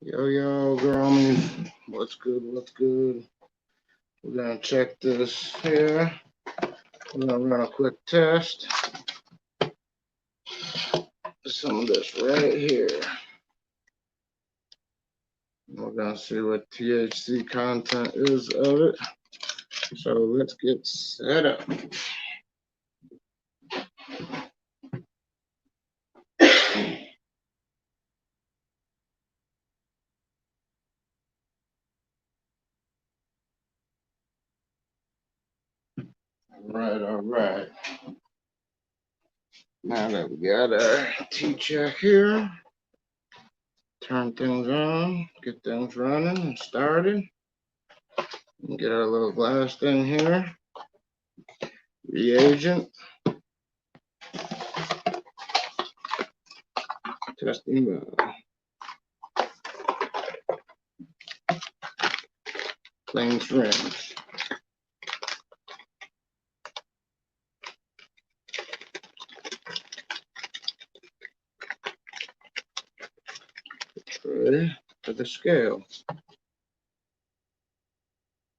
Yo, girl, what's good? What's good? We're gonna check this here. We're gonna run a quick test. Some of this right here. We're gonna see what THC content is of it. So let's get set up. All right. Now that we got our Tcheck here, turn things on, get things running and started. And get our little glass thing here. Reagent. Testing plain syringe. Ready for the scale.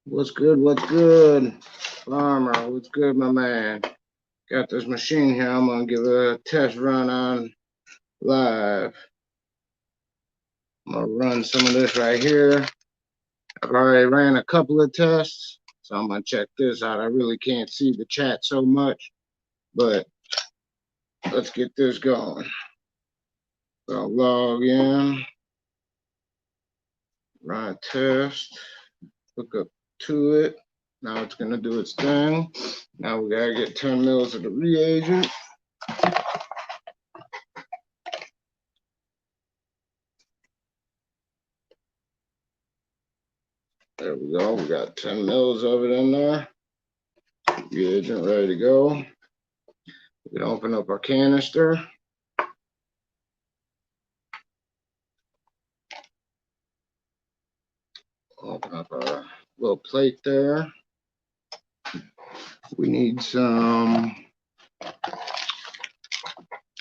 What's good? What's good? Farmer, what's good, my man? Got this machine here. I'm gonna give a test run on live. I'm gonna run some of this right here. I've already ran a couple of tests, so I'm gonna check this out. I really can't see the chat so much, but let's get this going. So log in, run a test, hook up to it. Now it's gonna do its thing. Now we gotta get 10 mils of the reagent. There we go. We got 10 mils of it in there. Reagent ready to go. We can open up our canister. Open up our little plate there. We need some.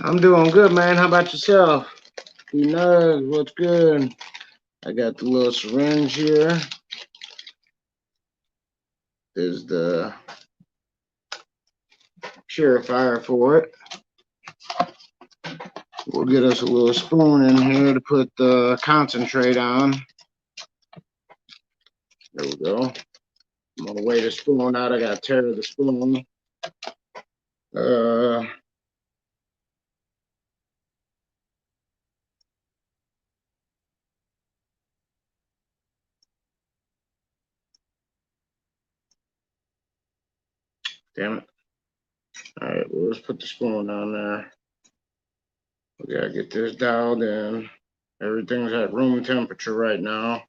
I'm doing good, man. How about yourself? Who knows what's good? I got the little syringe here. There's the purifier for it. We'll get us a little spoon in here to put the concentrate on. There we go. I'm gonna weigh the spoon out. I gotta tear the spoon. Damn it. Alright, well, let's put the spoon on there. We gotta get this dialed in. Everything's at room temperature right now.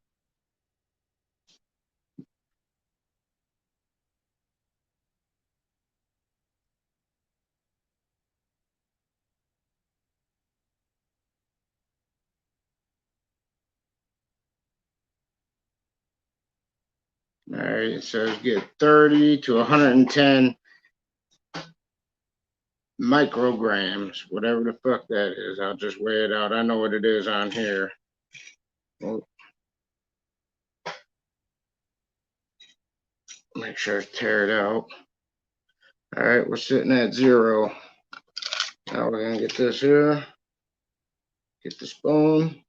Alright, it says get 30 to 110 micrograms, whatever the fuck that is. I'll just weigh it out. I know what it is on here. Well, make sure to tear it out. Alright, we're sitting at 0. Now we're gonna get this here. Get the spoon.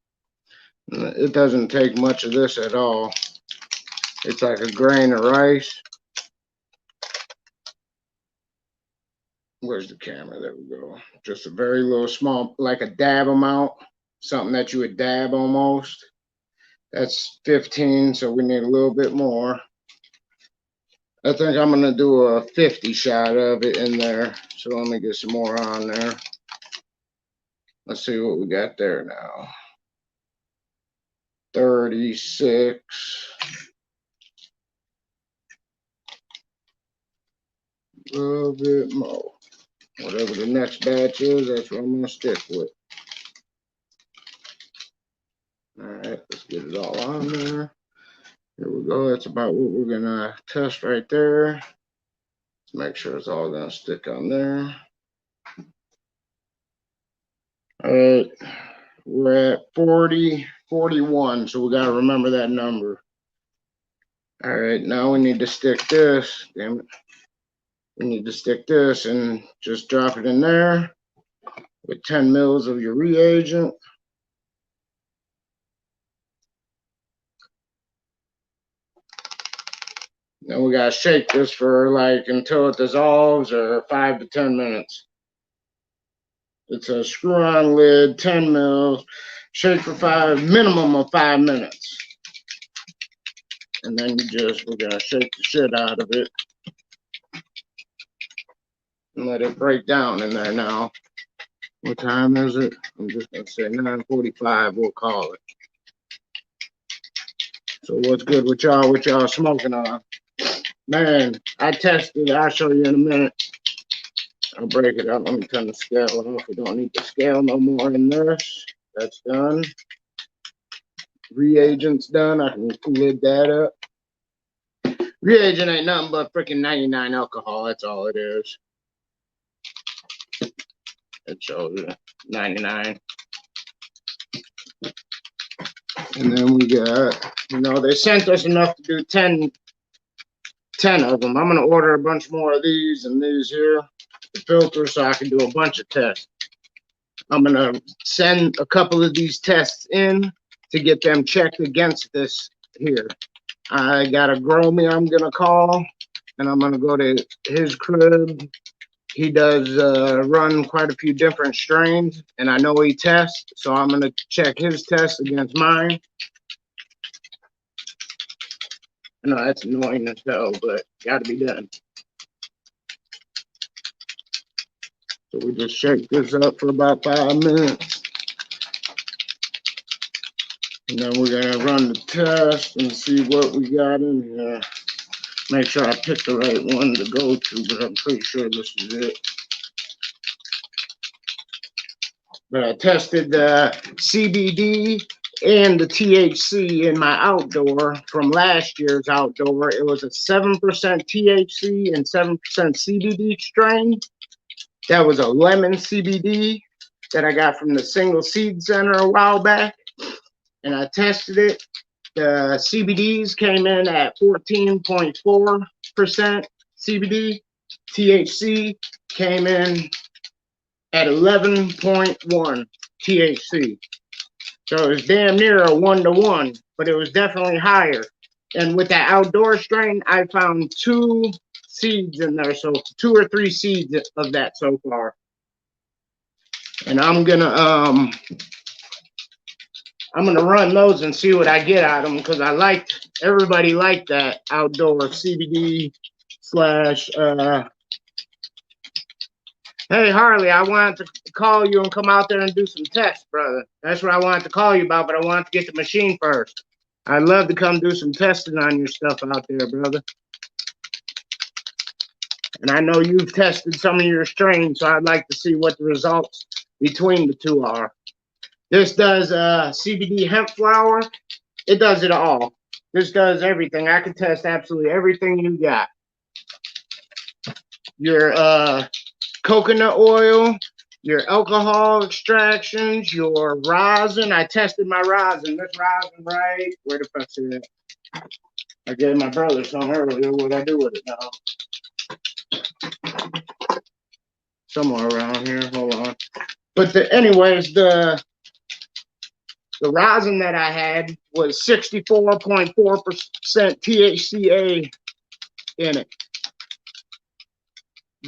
It doesn't take much of this at all. It's like a grain of rice. Where's the camera? There we go. Just a very little small, like a dab amount. Something that you would dab almost. That's 15, so we need a little bit more. I think I'm gonna do a 50 shot of it in there. So let me get some more on there. Let's see what we got there now. 36. A little bit more. Whatever the next batch is, that's what I'm gonna stick with. Alright, let's get it all on there. Here we go. That's about what we're gonna test right there. Let's make sure it's all gonna stick on there. Alright, we're at 40 41. So we got to remember that number. All right, now we need to stick this. Damn it. We need to stick this and just drop it in there with 10 mils of your reagent. Then we gotta shake this for like until it dissolves, or 5 to 10 minutes. It's a screw-on lid, 10 mils. Shake for minimum of 5 minutes. And then we're gonna shake the shit out of it and let it break down in there now. What time is it? I'm just gonna say 9:45, we'll call it. So what's good with y'all? What y'all smoking on? Man, I tested. I'll show you in a minute. I'll break it up. Let me turn the scale off. We don't need the scale no more in this. That's done. Reagent's done. I can lid that up. Reagent ain't nothing but freaking 99 alcohol. That's all it is. It shows you 99. And then we got, they sent us enough to do 10 of them. I'm going to order a bunch more of these and these here, the filter, so I can do a bunch of tests. I'm going to send a couple of these tests in to get them checked against this here. I got a Gromie I'm going to call, and I'm going to go to his crib. He does run quite a few different strains, and I know he tests, so I'm going to check his tests against mine. I know that's annoying as hell, but got to be done. So we just shake this up for about 5 minutes. And then we're going to run the test and see what we got in here. Make sure I pick the right one to go to, but I'm pretty sure this is it. But I tested the CBD and the THC in my outdoor from last year's outdoor. It was a 7% THC and 7% CBD strain. That was a lemon CBD that I got from the Single Seed Center a while back. And I tested it. The CBDs came in at 14.4% CBD. THC came in at 11.1 THC. So it was damn near a 1-to-1, but it was definitely higher. And with that outdoor strain, I found 2 seeds in there, so 2 or 3 seeds of that so far. And I'm gonna run those and see what I get out of them, because everybody liked that outdoor CBD slash. Hey Harley, I wanted to call you and come out there and do some tests, brother. That's what I wanted to call you about, but I wanted to get the machine first. I'd love to come do some testing on your stuff out there, brother. And I know you've tested some of your strains, so I'd like to see what the results between the two are. This does CBD hemp flower. It does it all. This does everything. I can test absolutely everything you got. Your coconut oil, your alcohol extractions, your rosin. I tested my rosin. This rosin, right? Where the fuck's it at? I gave my brother some earlier. What I do with it now? Somewhere around here. Hold on. But anyways, the rosin that I had was 64.4% THCA in it.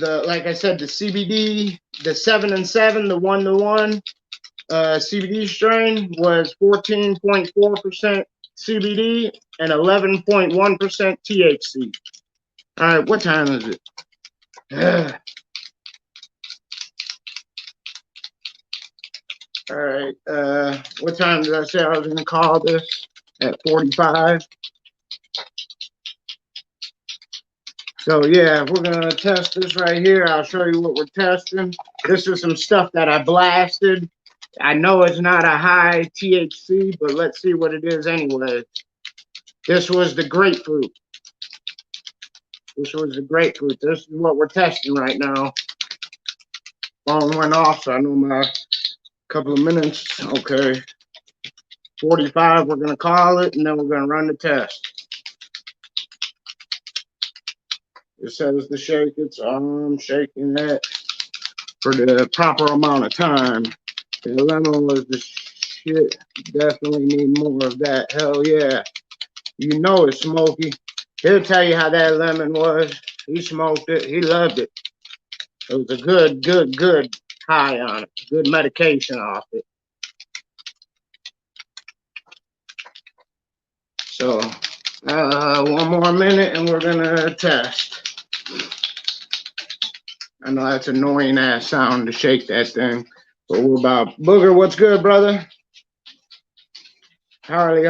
Like I said, the CBD, the 7 and 7, the 1-to-1 CBD strain was 14.4% CBD and 11.1% THC. All right, what time is it? All right, what time did I say I was going to call this? At 45. So yeah, we're going to test this right here. I'll show you what we're testing. This is some stuff that I blasted. I know it's not a high THC, but let's see what it is anyway. This was the grapefruit. This was the grapefruit. This is what we're testing right now. Phone went off, so I know my couple of minutes. Okay. 45, we're going to call it, and then we're going to run the test. It says to shake it, so I'm shaking that for the proper amount of time. The lemon was the shit. Definitely need more of that. Hell yeah. You know it's smoky. He'll tell you how that lemon was. He smoked it. He loved it. It was a good high on it. Good medication off it. So, one more minute and we're gonna test. I know that's an annoying ass sound to shake that thing, but we're about. Booger, what's good, brother? Harley.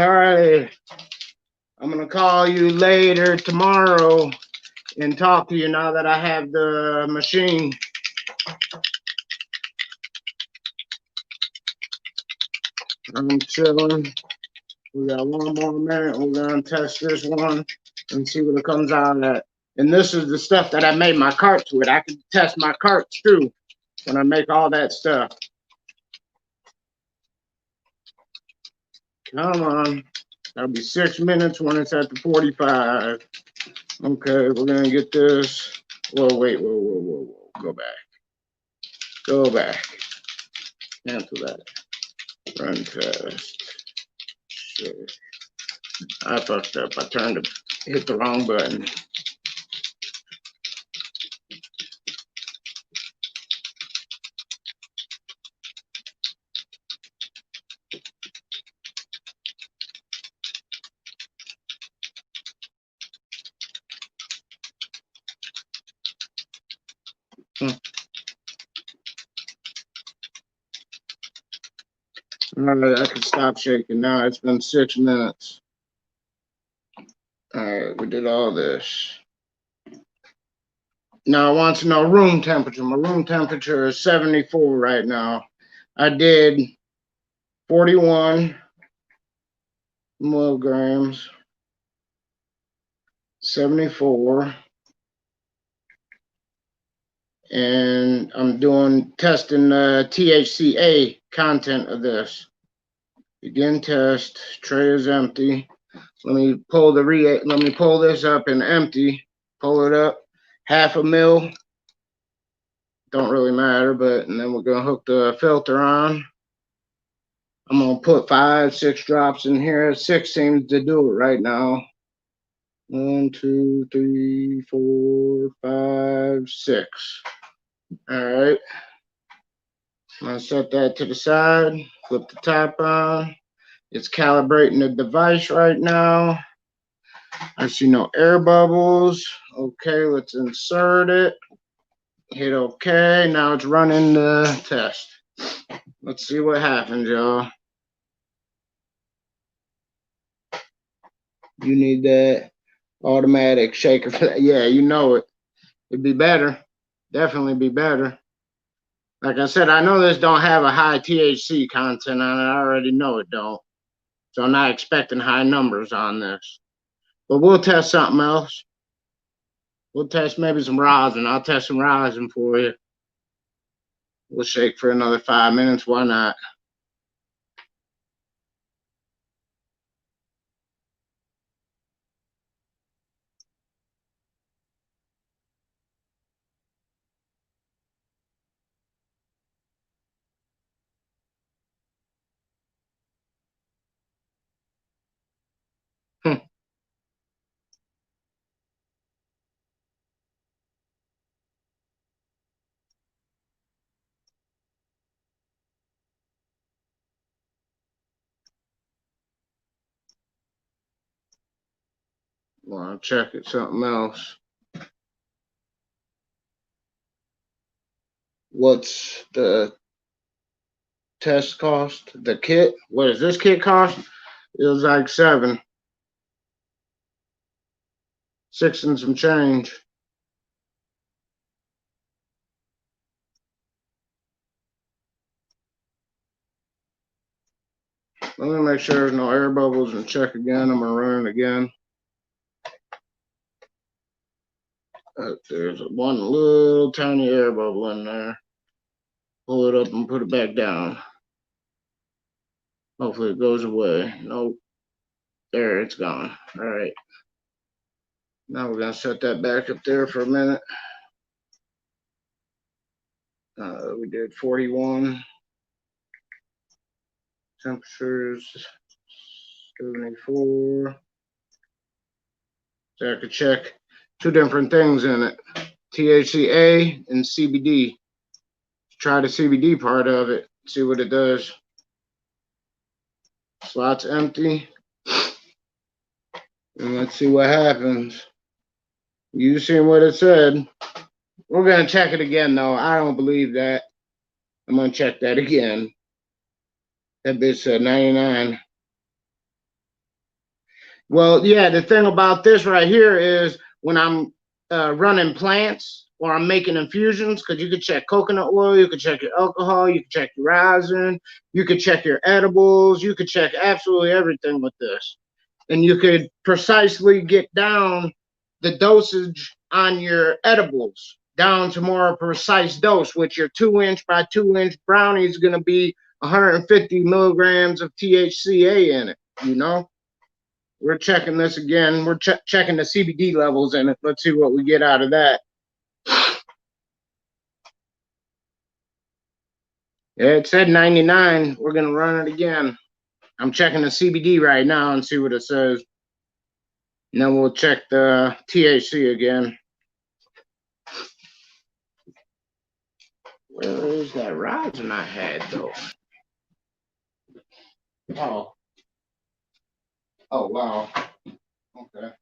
I'm gonna call you later tomorrow and talk to you now that I have the machine. I'm chilling. We got one more minute. We're gonna test this one and see what it comes out at. And this is the stuff that I made my carts with. I can test my carts too when I make all that stuff. Come on. That'll be 6 minutes when it's at the 45. Okay, we're gonna get this. Whoa, wait, whoa. Go back. Cancel that. Run test. Shit. I fucked up. I hit the wrong button. All right, I can stop shaking now. It's been 6 minutes. All right, we did all this. Now I want to know room temperature. My room temperature is 74 right now. I did 41 milligrams, 74, and I'm testing the THCA content of this. Begin test. Tray is empty. Let me pull this up and empty. Pull it up. Half a mil. Don't really matter, and then we're gonna hook the filter on. I'm gonna put 5, 6 drops in here. 6 seems to do it right now. 1, 2, 3, 4, 5, 6. All right. I'm gonna set that to the side. Flip the top on. It's calibrating the device right now. I see no air bubbles. Okay, let's insert it. Hit OK. Now it's running the test. Let's see what happens, y'all. You need that automatic shaker for that. Yeah, you know it. It'd be better. Definitely be better. Like I said, I know this don't have a high THC content on it. I already know it don't. So I'm not expecting high numbers on this. But we'll test something else. We'll test maybe some rosin. I'll test some rosin for you. We'll shake for another 5 minutes. Why not? Want to check it something else. What's the test cost? The kit? What does this kit cost? It was like 7. 6 and some change. Let me make sure there's no air bubbles and check again. I'm gonna run it again. There's one little tiny air bubble in there. Pull it up and put it back down. Hopefully it goes away. Nope. There, it's gone. All right. Now we're going to set that back up there for a minute. We did 41. Temperatures 74. So I could check two different things in it. THCA and CBD. Try the CBD part of it. See what it does. Slot's empty. And let's see what happens. You seen what it said. We're going to check it again, though. I don't believe that. I'm going to check that again. That bitch said 99. Well, yeah, the thing about this right here is when I'm running plants or I'm making infusions, because you could check coconut oil, you could check your alcohol, you could check your rosin, you could check your edibles, you could check absolutely everything with this. And you could precisely get down the dosage on your edibles down to more precise dose, which your 2-inch by 2-inch brownie is going to be 150 milligrams of THCA in it, you know? We're checking this again. We're checking the CBD levels in it. Let's see what we get out of that. Yeah, it said 99. We're going to run it again. I'm checking the CBD right now and see what it says. And then we'll check the THC again. Where is that rosin I had, though? Oh. Oh, wow. Okay.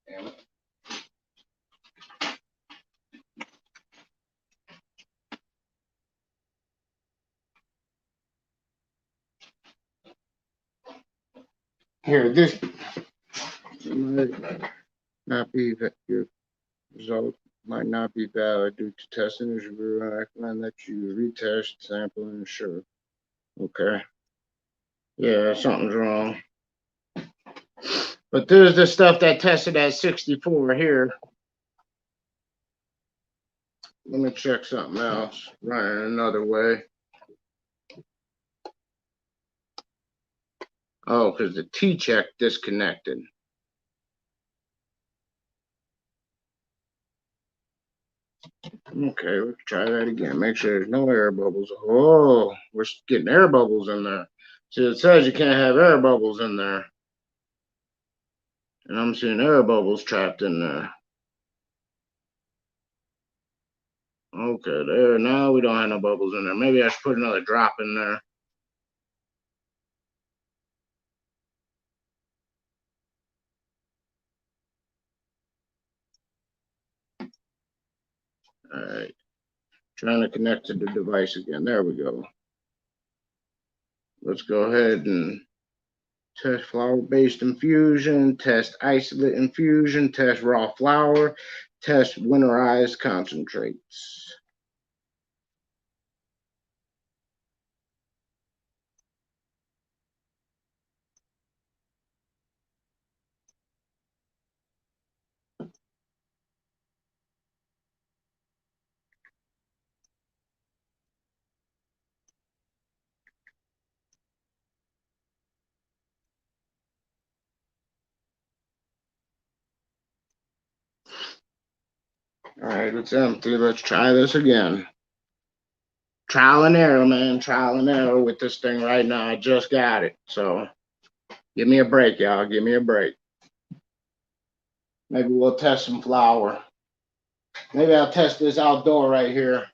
Damn it. Here, this might not be that your result might not be valid due to testing as you recommend that you retest sample and ensure. Okay. Yeah, something's wrong. But there's the stuff that tested at 64 here. Let me check something else. Running another way. Oh, because the Tcheck disconnected. Okay, let's try that again. Make sure there's no air bubbles. Oh, we're getting air bubbles in there. See, it says you can't have air bubbles in there. And I'm seeing air bubbles trapped in there. Okay, there. Now we don't have no bubbles in there. Maybe I should put another drop in there. All right. Trying to connect to the device again. There we go. Let's go ahead and test flour-based infusion, test isolate infusion, test raw flour, test winterized concentrates. All right, it's empty. Let's try this again. Trial and error, man. Trial and error with this thing right now. I just got it. So give me a break, y'all. Give me a break. Maybe we'll test some flour. Maybe I'll test this outdoor right here.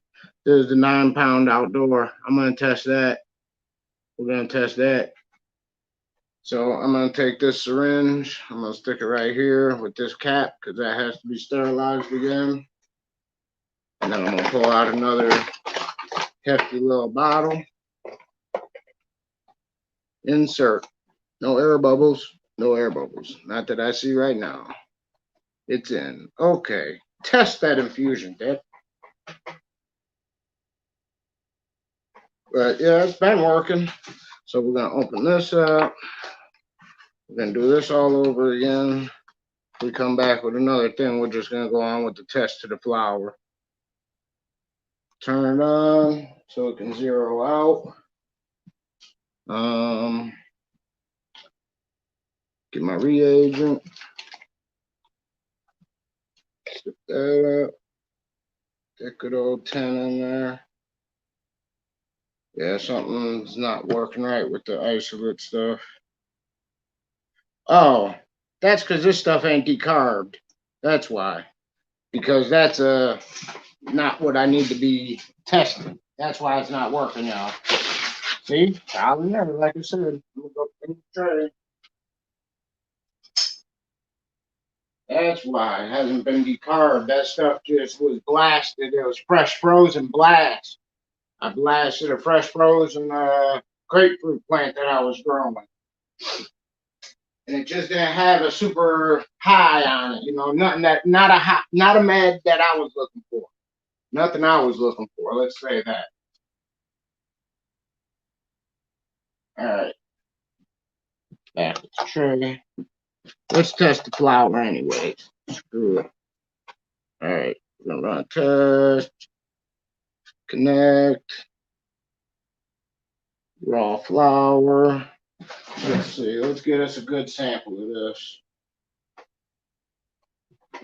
This is the 9-pound outdoor. I'm going to test that. We're going to test that. So I'm going to take this syringe. I'm going to stick it right here with this cap because that has to be sterilized again. And then I'm going to pull out another hefty little bottle. Insert. No air bubbles. No air bubbles. Not that I see right now. It's in. Okay. Test that infusion, Dick. But yeah, it's been working. So we're going to open this up. We're going to do this all over again. If we come back with another thing, we're just gonna go on with the test to the flour. Turn it on so it can zero out. Get my reagent. Stick that up. That good old 10 in there. Yeah, something's not working right with the isolate stuff. Oh, that's because this stuff ain't decarbed. That's why. Because that's not what I need to be testing. That's why it's not working now. See? Trial and error, like I said. I'm gonna go in the tray. That's why it hasn't been decarbed. That stuff just was blasted. It was fresh frozen blast. I blasted a fresh frozen grapefruit plant that I was growing. And it just didn't have a super high on it, you know, nothing that not a med that I was looking for. Nothing I was looking for, let's say that. Alright. Back to the tray. Let's test the flour anyways. Screw it. Alright, we're gonna run a test. Connect. Raw flour. Let's see, let's get us a good sample of this.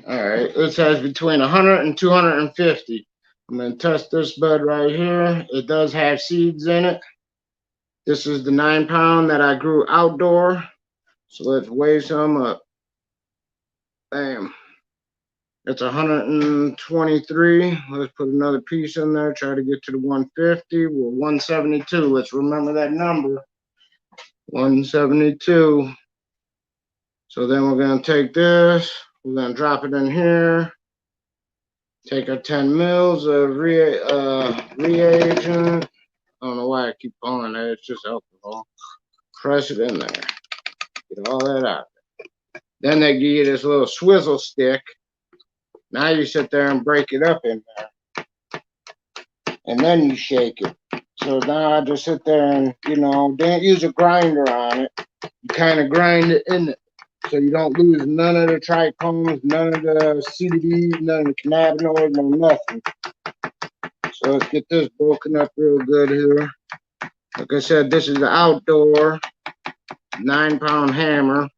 Alright, this has between 100 and 250. I'm going to test this bud right here. It does have seeds in it. This is the 9-pound that I grew outdoor. So let's weigh some up. Bam. That's 123. Let's put another piece in there. Try to get to the 150. We're 172. Let's remember that number. 172. So then we're going to take this. We're going to drop it in here. Take our 10 mils of reagent. I don't know why I keep calling that. It's just alcohol. Press it in there. Get all that out. Then they give you this little swizzle stick. Now you sit there and break it up in there. And then you shake it. So now I just sit there and, you know, don't use a grinder on it. You kind of grind it in it. So you don't lose none of the trichomes, none of the CDs, none of the cannabinoids, no nothing. So let's get this broken up real good here. Like I said, this is the outdoor 9-pound hammer.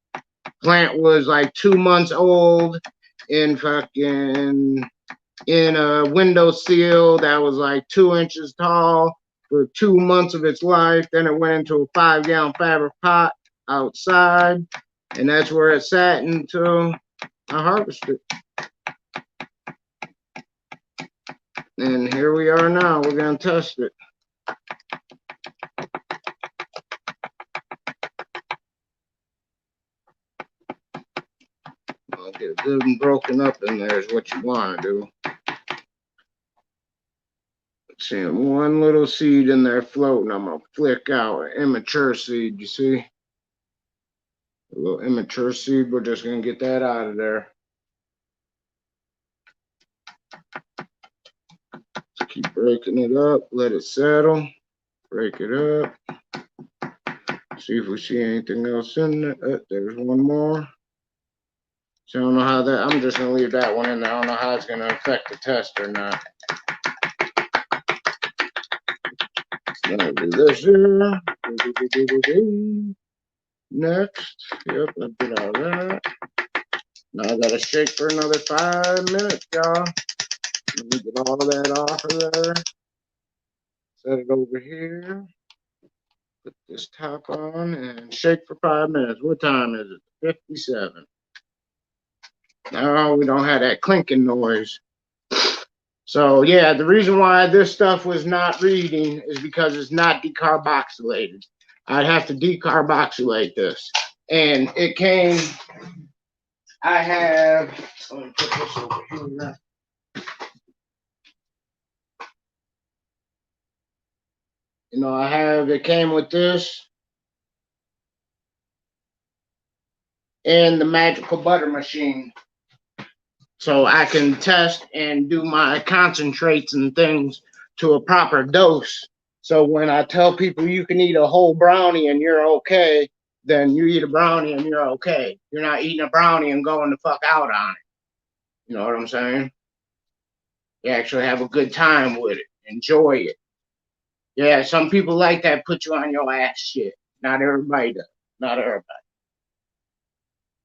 Plant was like 2 months old in a window seal that was like 2 inches tall for 2 months of its life. Then it went into a 5-gallon fabric pot outside. And that's where it sat until I harvested it. And here we are now. We're going to test it. I'll get it good and broken up in there is what you want to do. Let's see, one little seed in there floating. I'm going to flick out an immature seed, you see? A little immature seed, we're just going to get that out of there. Just keep breaking it up, let it settle, break it up. See if we see anything else in there. There's one more. So I don't know how that, I'm just going to leave that one in there. I don't know how it's going to affect the test or not. Then I'll do this here. Next. Yep, I did all that. Now I got to shake for another 5 minutes, y'all. Let me get all that off of there. Set it over here. Put this top on and shake for 5 minutes. What time is it? 57. Now we don't have that clinking noise. So yeah, the reason why this stuff was not reading is because it's not decarboxylated. I'd have to decarboxylate this. And it came, I have, let me put this over here. You know, it came with this and the magical butter machine. So I can test and do my concentrates and things to a proper dose. So when I tell people you can eat a whole brownie and you're okay, then you eat a brownie and you're okay. You're not eating a brownie and going the fuck out on it. You know what I'm saying? You actually have a good time with it. Enjoy it. Yeah, some people like that put you on your ass shit. Not everybody does. Not everybody.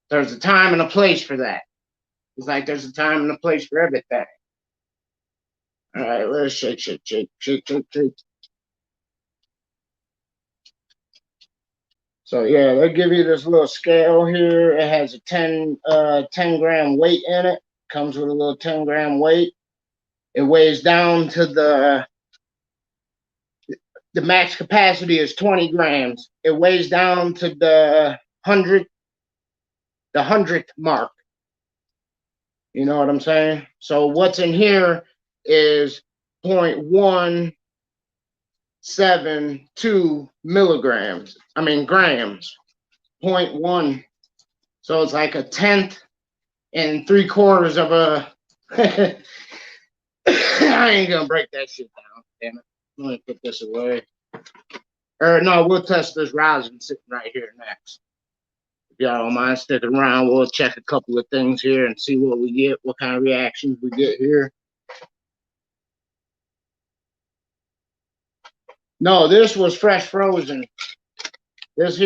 There's a time and a place for that. It's like there's a time and a place for everything. All right, let's shake, shake, shake, shake, shake, shake. So yeah, they give you this little scale here. It has a 10 gram weight in it. Comes with a little 10 gram weight. It weighs down to the max capacity is 20 grams. It weighs down to the hundredth mark. You know what I'm saying? So what's in here is 0.172 milligrams. I mean grams. 0.1. So it's like a tenth and 3/4 of a. I ain't gonna break that shit down. Damn it. Let me put this away. Or no, we'll test this rosin sitting right here next. If y'all don't mind sticking around, we'll check a couple of things here and see what we get, what kind of reactions we get here. No, this was fresh frozen. This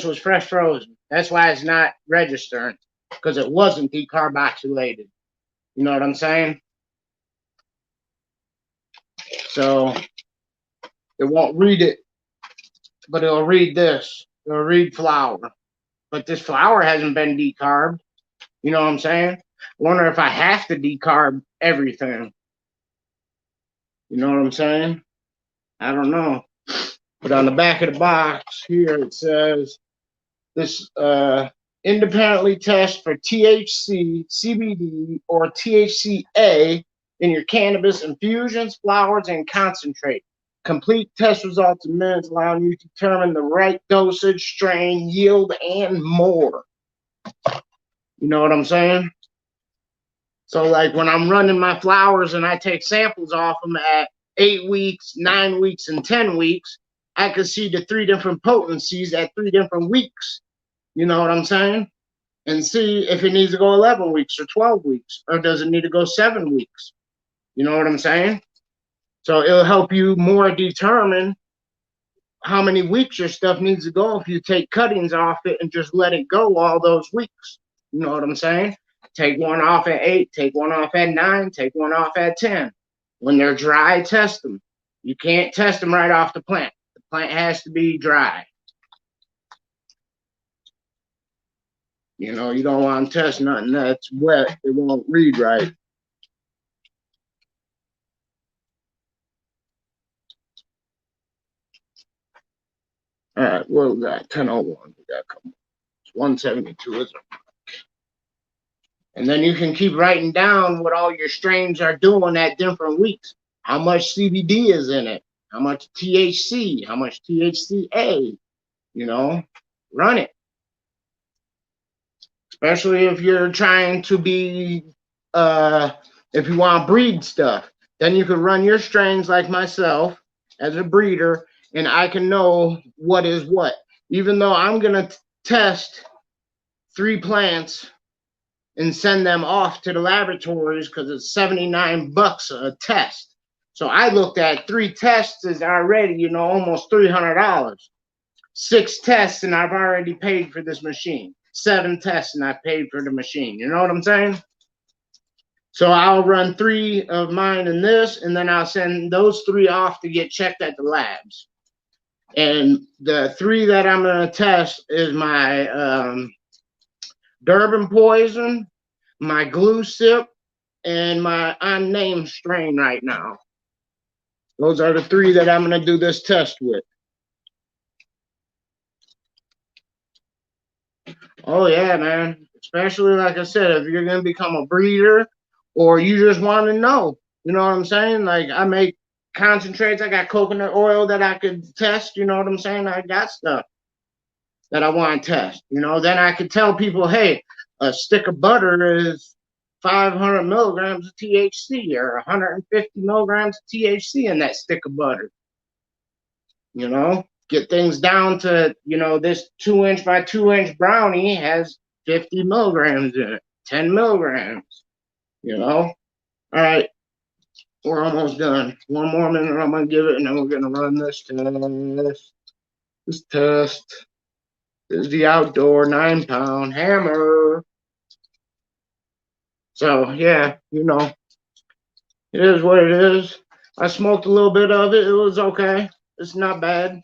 was fresh frozen. That's why it's not registering, because it wasn't decarboxylated. You know what I'm saying? So it won't read it, but it'll read this. It'll read flour. But this flour hasn't been decarbed. You know what I'm saying? I wonder if I have to decarb everything. You know what I'm saying? I don't know. But on the back of the box here, it says this independently test for THC, CBD, or THCA in your cannabis infusions, flours, and concentrate. Complete test results in minutes, allowing you to determine the right dosage, strain, yield, and more. You know what I'm saying? So like when I'm running my flowers and I take samples off them at 8 weeks, 9 weeks, and 10 weeks, I could see the 3 different potencies at 3 different weeks. You know what I'm saying? And see if it needs to go 11 weeks or 12 weeks, or does it need to go 7 weeks? You know what I'm saying? So it'll help you more determine how many weeks your stuff needs to go if you take cuttings off it and just let it go all those weeks. You know what I'm saying? Take one off at 8, take one off at 9, take one off at 10. When they're dry, test them. You can't test them right off the plant. The plant has to be dry. You know, you don't want to test nothing that's wet. It won't read right. All right, what we got? 10:01. We got a couple. 172 is it? And then you can keep writing down what all your strains are doing at different weeks. How much CBD is in it? How much THC? How much THCA? You know, run it. Especially if you're trying to be, if you want to breed stuff. Then you can run your strains like myself as a breeder, and I can know what is what. Even though I'm going to test 3 plants and send them off to the laboratories because it's $79 a test. So I looked at 3 tests is already, you know, almost $300. 6 tests and I've already paid for this machine. 7 tests and I paid for the machine. You know what I'm saying? So I'll run 3 of mine in this, and then I'll send those 3 off to get checked at the labs. And the 3 that I'm going to test is my Durban poison, my glue sip, and my unnamed strain right now. Those are the 3 that I'm going to do this test with. Oh yeah, man. Especially like I said, if you're going to become a breeder or you just want to know, you know what I'm saying? Like I make concentrates. I got coconut oil that I could test. You know what I'm saying? I got stuff that I want to test. You know, then I could tell people, hey, a stick of butter is 500 milligrams of THC or 150 milligrams of THC in that stick of butter. You know, get things down to, this 2-inch by 2-inch brownie has 50 milligrams in it, 10 milligrams, All right, we're almost done. One more minute I'm going to give it, and then we're going to run this test. This test is the outdoor 9-pound hammer. So, yeah, it is what it is. I smoked a little bit of it. It was okay. It's not bad.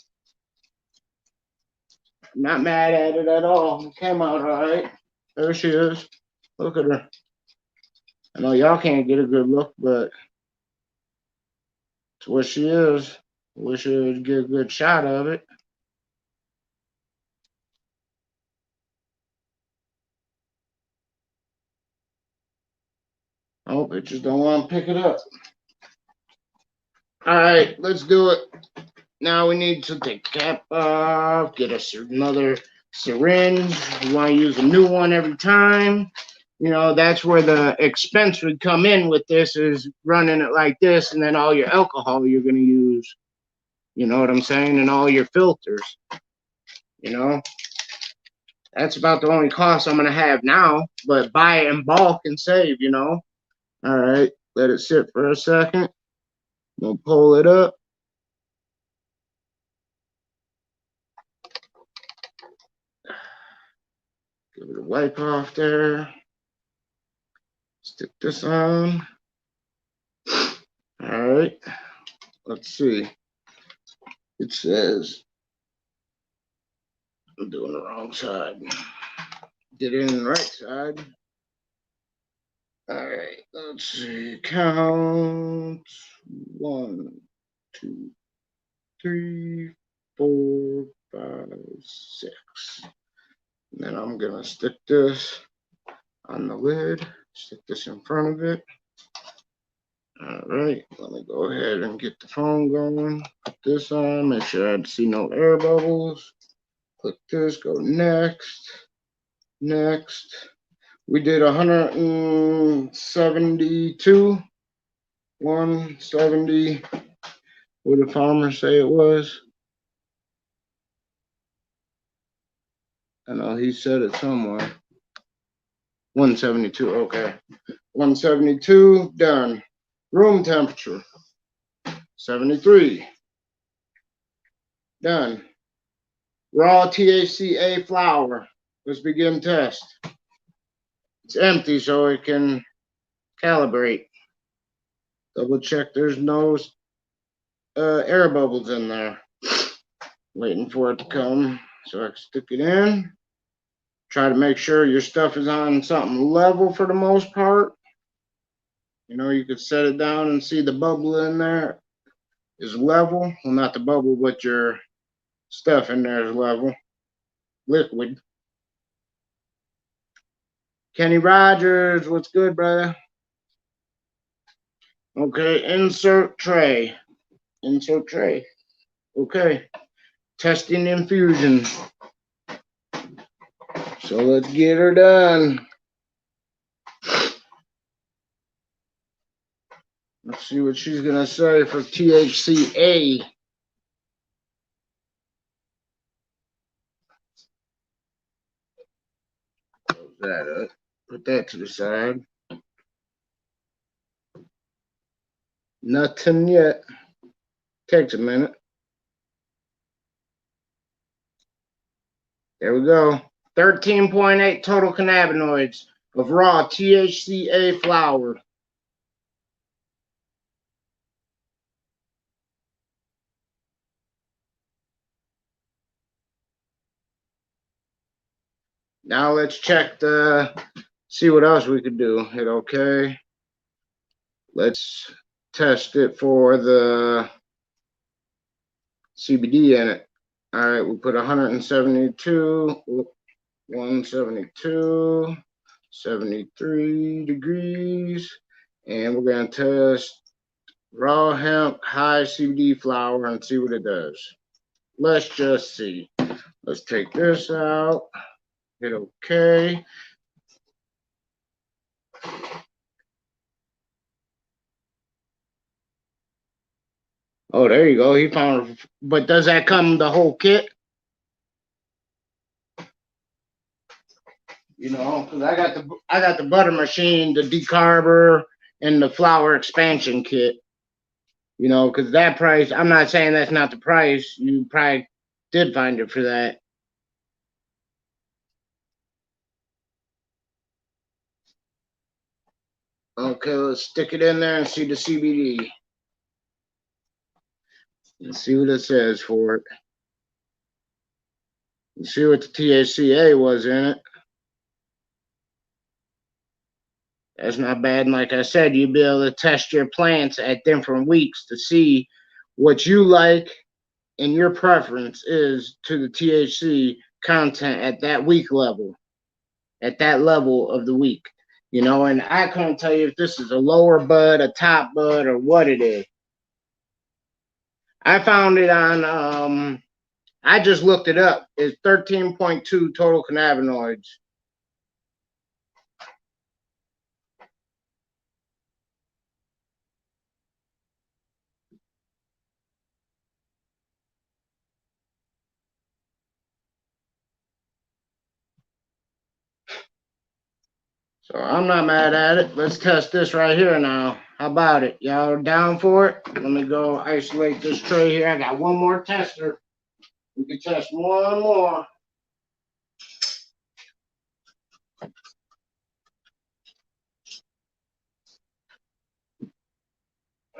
I'm not mad at it at all. It came out all right. There she is. Look at her. I know y'all can't get a good look, but it's what she is. Wish I would get a good shot of it. Oh, bitches don't want to pick it up. All right, let's do it. Now we need to take the cap off, get us another syringe. We want to use a new one every time. That's where the expense would come in with this, is running it like this, and then all your alcohol you're going to use. You know what I'm saying? And all your filters. That's about the only cost I'm going to have now, but buy it in bulk and save, All right, let it sit for a second. We'll pull it up. Give it a wipe off there. Stick this on. All right, let's see. It says, I'm doing the wrong side. Did it in the right side. All right, let's see. Count 1, 2, 3, 4, 5, 6. And then I'm gonna stick this on the lid. Stick this in front of it. All right, let me go ahead and get the phone going. Put this on. Make sure I see no air bubbles. Click this. Go next. Next. We did 172. 170. What did the farmer say it was? I know he said it somewhere. 172. Okay. 172. Done. Room temperature. 73. Done. Raw THCA flour. Let's begin test. It's empty so it can calibrate. Double check there's no air bubbles in there. Waiting for it to come so I can stick it in. Try to make sure your stuff is on something level for the most part. You could set it down and see the bubble in there is level. Well, not the bubble, but your stuff in there is level. Liquid. Kenny Rogers, what's good, brother? Okay, insert tray. Insert tray. Okay. Testing infusion. So let's get her done. Let's see what she's going to say for THCA. Close that up. Put that to the side. Nothing yet. Takes a minute. There we go. 13.8 total cannabinoids of raw THCA flower. Now let's check see what else we could do. Hit OK. Let's test it for the CBD in it. All right, we put 172, 172, 73 degrees, and we're going to test raw hemp high CBD flower and see what it does. Let's just see. Let's take this out. Hit OK. Oh, there you go. He found. But does that come the whole kit? You know, because I got the butter machine, the decarber, and the flour expansion kit. You know, because that price. I'm not saying that's not the price. You probably did find it for that. Okay, let's stick it in there and see the CBD. Let's see what it says for it. You see what the THCA was in it. That's not bad. And like I said, you'd be able to test your plants at different weeks to see what you like and your preference is to the THC content at that week level, at that level of the week. You know, and I couldn't tell you if this is a lower bud, a top bud, or what it is. I found it on I just looked it up. It's 13.2 total cannabinoids. So I'm not mad at it. Let's test this right here now. How about it? Y'all down for it? Let me go isolate this tray here. I got one more tester. We can test one more.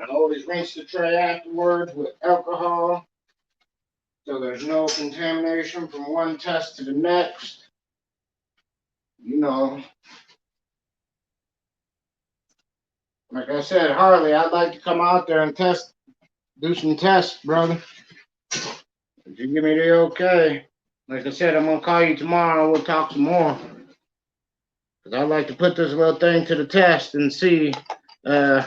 I always rinse the tray afterwards with alcohol so there's no contamination from one test to the next. You know, like I said, Harley, I'd like to come out there and do some tests, brother. If you give me the okay, like I said, I'm gonna call you tomorrow. We'll talk some more. Cause I'd like to put this little thing to the test and see uh,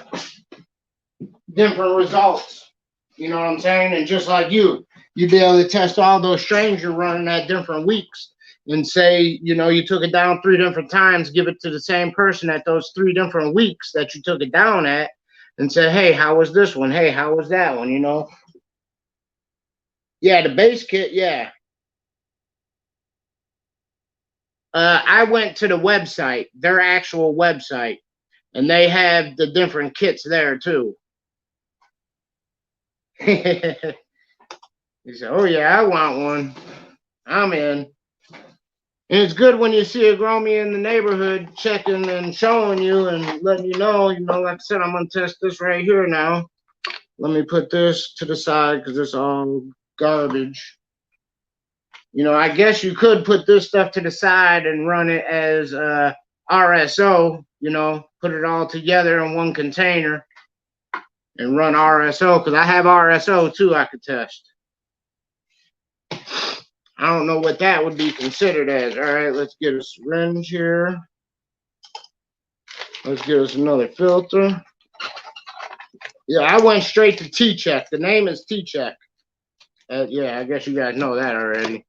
different results. You know what I'm saying? And just like you'd be able to test all those strains you're running at different weeks and say, you know, you took it down 3 different times, give it to the same person at those 3 different weeks that you took it down at, and say, hey, how was this one? Hey, how was that one? You know? Yeah, the base kit, yeah. I went to the website, their actual website, and they have the different kits there too. He said, "Oh yeah, I want one. I'm in." And it's good when you see a gromie in the neighborhood checking and showing you and letting you know. You know, like I said, I'm gonna test this right here now. Let me put this to the side because it's all garbage. You know, I guess you could put this stuff to the side and run it as RSO. You know, put it all together in one container and run RSO because I have RSO too. I could test. I don't know what that would be considered as. All right, let's get a syringe here. Let's get us another filter. Yeah, I went straight to Tcheck. The name is Tcheck. Yeah, I guess you guys know that already.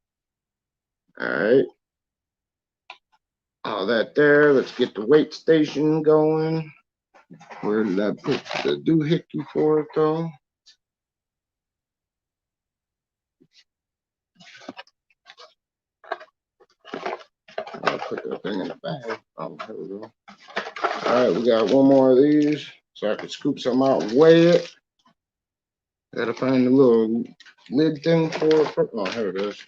All right. All that there. Let's get the weight station going. Where did I put the doohickey for it though? I'll put that thing in the bag. Oh, here we go. All right, we got one more of these so I can scoop some out and weigh it. Gotta find the little lid thing for it. Oh, here it is.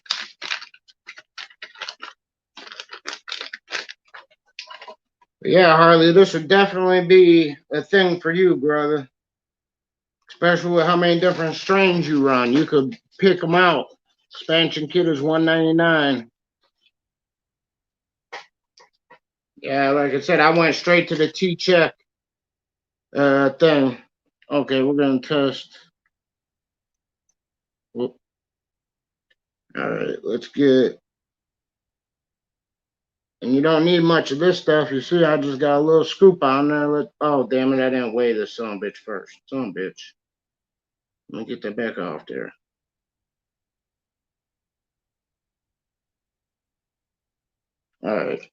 But yeah, Harley, this would definitely be a thing for you, brother. Especially with how many different strains you run. You could pick them out. Expansion kit is $1.99. Yeah, like I said, I went straight to the Tcheck thing. Okay, we're gonna test. All right, let's get. And you don't need much of this stuff. You see, I just got a little scoop on there. Oh, damn it, I didn't weigh this son of a bitch first. Son of a bitch. Let me get that back off there. All right.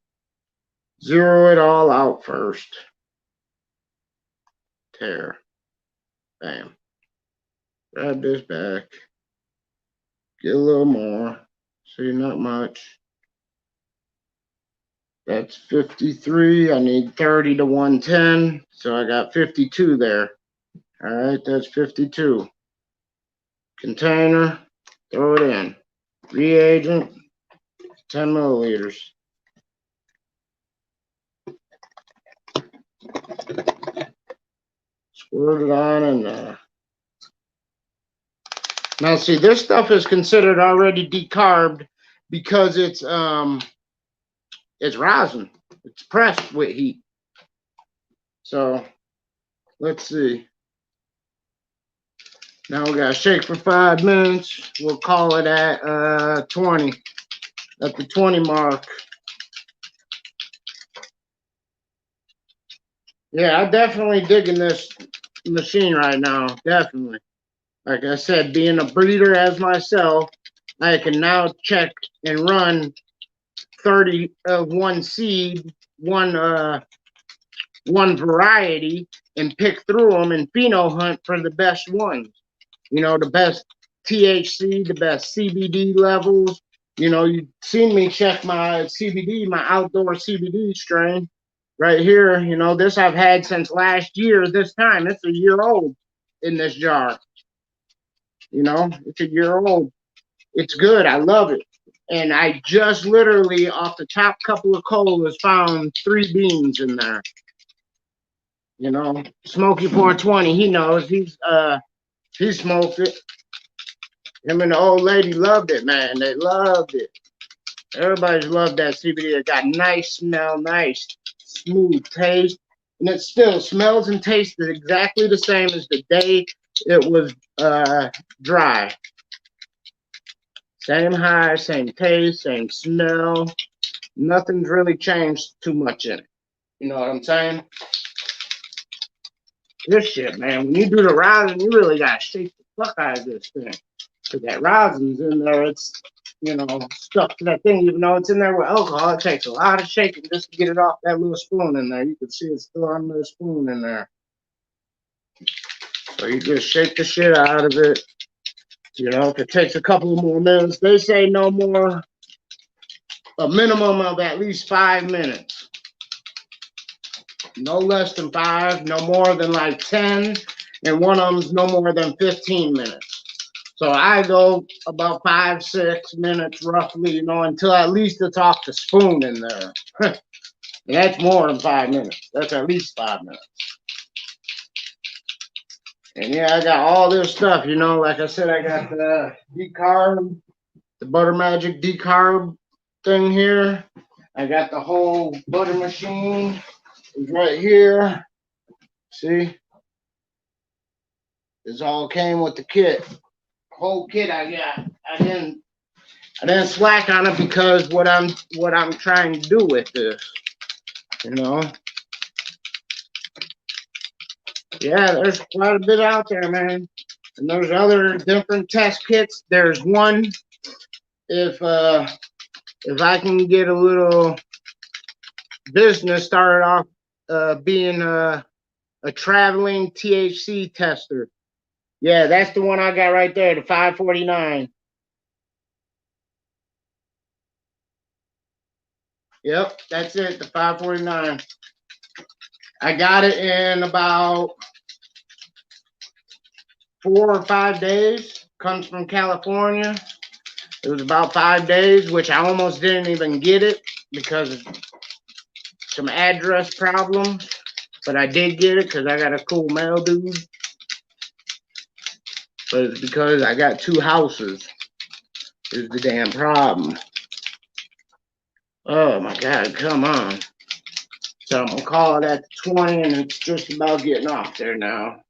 Zero it all out first. Tear. Bam. Grab this back. Get a little more. See, not much. That's 53. I need 30 to 110. So I got 52 there. All right, that's 52. Container, throw it in. Reagent, 10 milliliters. Squirt it on in there. Now see, this stuff is considered already decarbed because it's rosin. It's pressed with heat. So let's see. Now we gotta shake for 5 minutes. We'll call it at 20. At the 20 mark. Yeah, I'm definitely digging this machine right now. Definitely. Like I said, being a breeder as myself, I can now check and run 30 of one seed, one variety, and pick through them and pheno hunt for the best ones. You know, the best THC, the best CBD levels. You know, you've seen me check my CBD, my outdoor CBD strain right here. You know, this I've had since last year. This time, it's a year old in this jar. You know, it's a year old. It's good. I love it. And I just literally, off the top couple of colas, found 3 beans in there. You know, Smokey 420, he knows. He smoked it. Him and the old lady loved it, man. They loved it. Everybody's loved that CBD. It got nice smell, nice smooth taste. And it still smells and tastes exactly the same as the day it was dry. Same high, same taste, same smell. Nothing's really changed too much in it. You know what I'm saying? This shit, man, when you do the rosin, you really gotta shake the fuck out of this thing. Because that rosin's in there, it's, you know, stuck to that thing. Even though it's in there with alcohol, it takes a lot of shaking just to get it off that little spoon in there. You can see it's still on the spoon in there. So you just shake the shit out of it. You know, if it takes a couple more minutes, they say no more, a minimum of at least 5 minutes. No less than 5, no more than like 10, and one of them's no more than 15 minutes. So I go about 5, 6 minutes roughly, you know, until at least it's off the spoon in there. And that's more than 5 minutes. That's at least 5 minutes. And yeah, I got all this stuff, you know, like I said, I got the decarb, the Butter Magic decarb thing here. I got the whole butter machine right here. See? This all came with the kit. Whole kit I got. I didn't slack on it because what I'm trying to do with this, you know. Yeah, there's quite a bit out there, man. And there's other different test kits. There's one if I can get a little business started off being a traveling THC tester. Yeah, that's the one I got right there, the 549. Yep, that's it, the 549. I got it in about 4 or 5 days. Comes from California. It was about 5 days, which I almost didn't even get it because of some address problems. But I did get it because I got a cool mail dude. But it's because I got 2 houses is the damn problem. Oh my God, come on. So I'm gonna call it at 20 and it's just about getting off there now.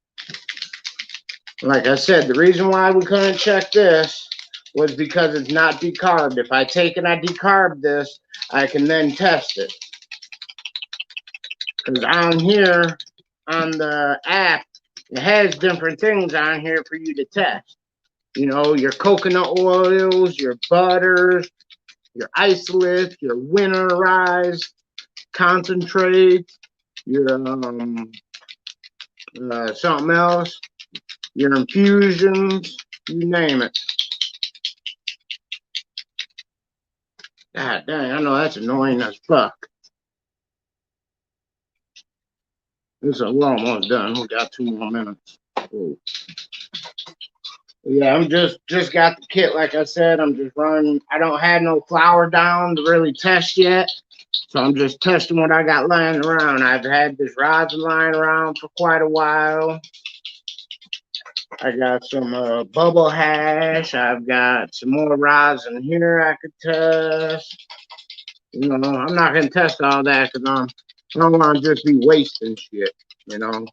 Like I said, the reason why we couldn't check this was because it's not decarbed. If I take and I decarb this, I can then test it. Because on here, on the app, it has different things on here for you to test. You know, your coconut oils, your butters, your isolate, your winterized concentrate, your something else. your infusions, you name it. God dang, I know that's annoying as fuck. We're almost done. We got 2 more minutes. Ooh. Yeah, I'm just got the kit. Like I said, I'm just running. I don't have no flour down to really test yet, so I'm just testing what I got lying around. I've had this rosin lying around for quite a while. I got some bubble hash. I've got some more rosin here I could test. You know, I'm not gonna test all that because I don't want to just be wasting shit. You know.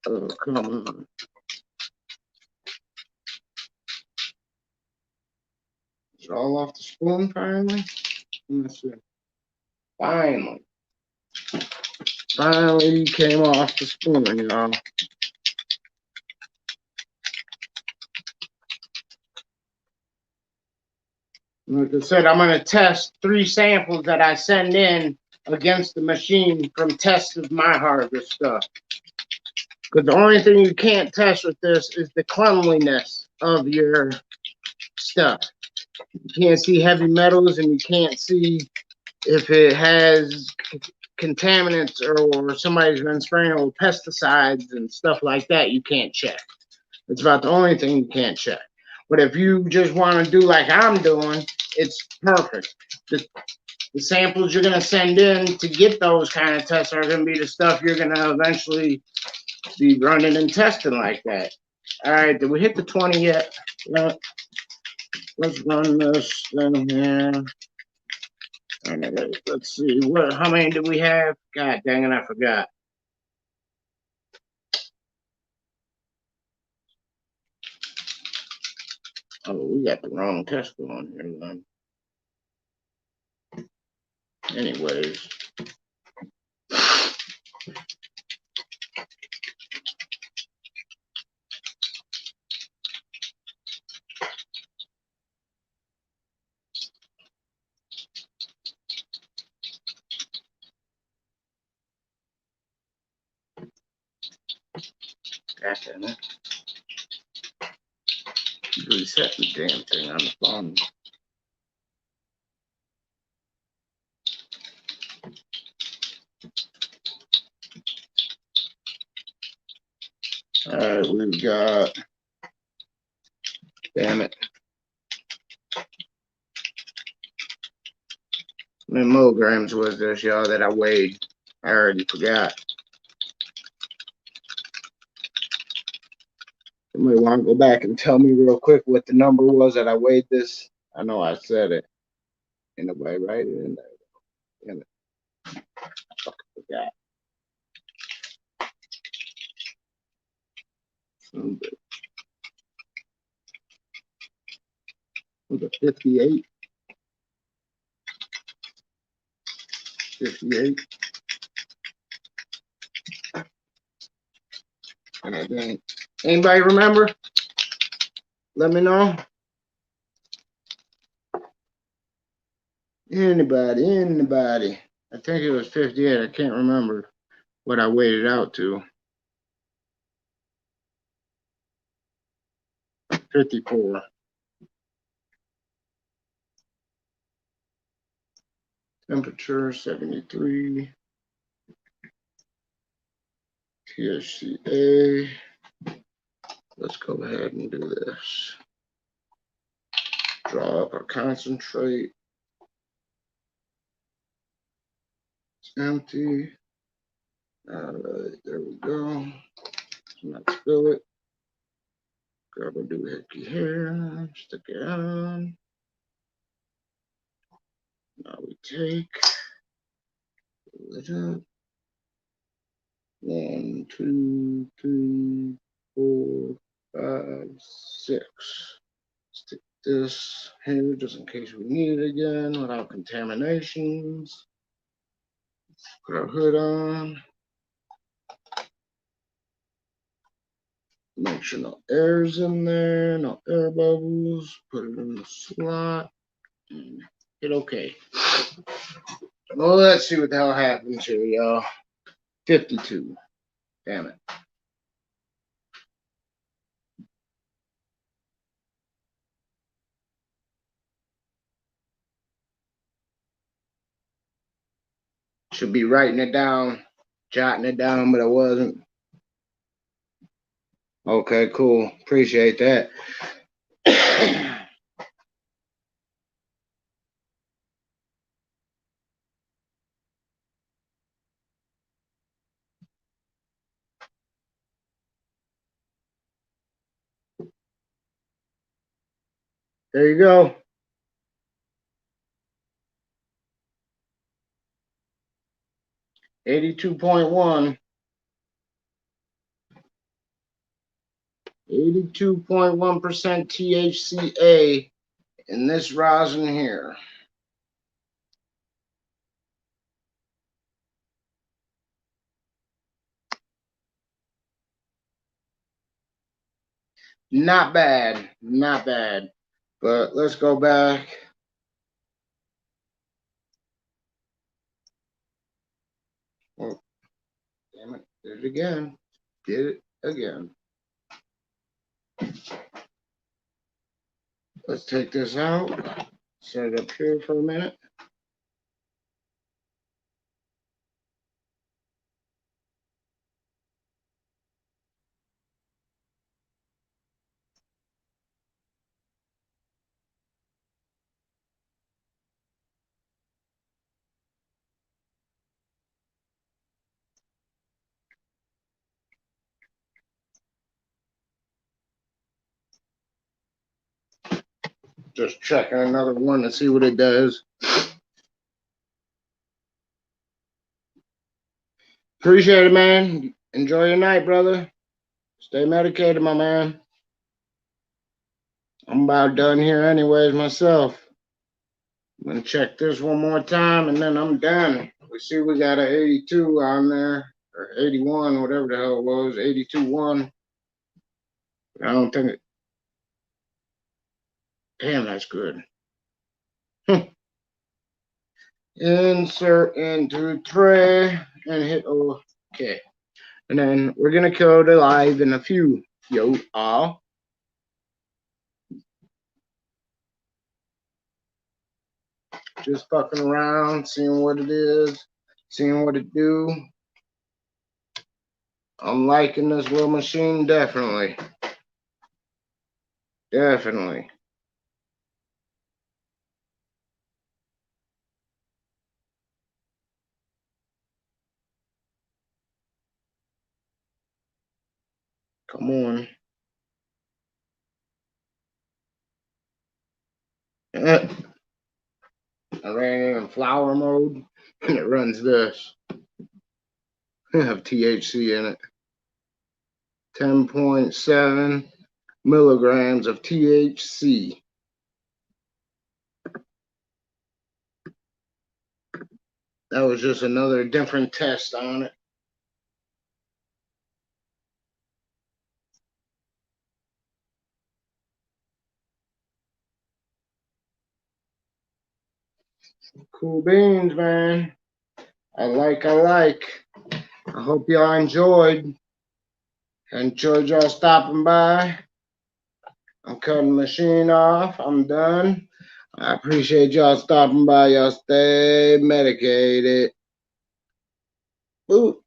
Oh, come on. Is it all off the spoon finally? Let's see. Finally. Finally came off the spoon, you know. Like I said, I'm going to test 3 samples that I send in against the machine from tests of my harvest stuff. Because the only thing you can't test with this is the cleanliness of your stuff. You can't see heavy metals, and you can't see if it has contaminants or somebody's been spraying with pesticides and stuff like that. You can't check. It's about the only thing you can't check. But if you just want to do like I'm doing, it's perfect. The samples you're going to send in to get those kind of tests are going to be the stuff you're going to eventually be running and testing like that. All right, did we hit the 20 yet? Let's run this thing here. All right, let's see. How many do we have? God dang it, I forgot. Oh, we got the wrong test going here, then. Anyways. God damn it. Reset the damn thing on the phone. All right, we've got, damn it. How many milligrams was this, y'all, that I weighed? I already forgot. Somebody want to go back and tell me real quick what the number was that I weighed this? I know I said it. Ain't nobody write it in there. Damn it. I fucking forgot. Was it 58? 58? And I didn't. Anybody remember? Let me know. Anybody. I think it was 58. I can't remember what I weighed it out to. 54. Temperature 73. THCA. Let's go ahead and do this. Draw up our concentrate. It's empty. All right, there we go. Let's spill it. Grab a doohickey here. Stick it on. Now we take. Fill it up. 1, 2, 3, 4, 5, 6. Stick this here just in case we need it again without contaminations. Put our hood on. Make sure no air's in there, no air bubbles. Put it in the slot. And hit OK. Well, let's see what the hell happens here, y'all. 52. Damn it. Should be writing it down, jotting it down, but I wasn't. Okay, cool. Appreciate that. There you go. 82.1. 82.1% THCA in this rosin here. Not bad. Not bad. But let's go back. Oh, damn it. Did it again. Did it again. Let's take this out. Set it up here for a minute. Just checking another one to see what it does. Appreciate it, man. Enjoy your night, brother. Stay medicated, my man. I'm about done here anyways myself. I'm gonna check this one more time and then I'm done. We see we got an 82 on there, or 81, whatever the hell it was, 82.1. I don't think it, damn, that's good. Insert into tray and hit OK. And then we're gonna go to live in a few. Yo, all. Just fucking around, seeing what it is, seeing what it do. I'm liking this little machine, definitely. Definitely. Come on. I ran it in flower mode, and it runs this. Have THC in it. 10.7 milligrams of THC. That was just another different test on it. Cool beans, man. I like. I hope y'all enjoyed. Enjoyed y'all stopping by. I'm cutting the machine off. I'm done. I appreciate y'all stopping by. Y'all stay medicated. Boop.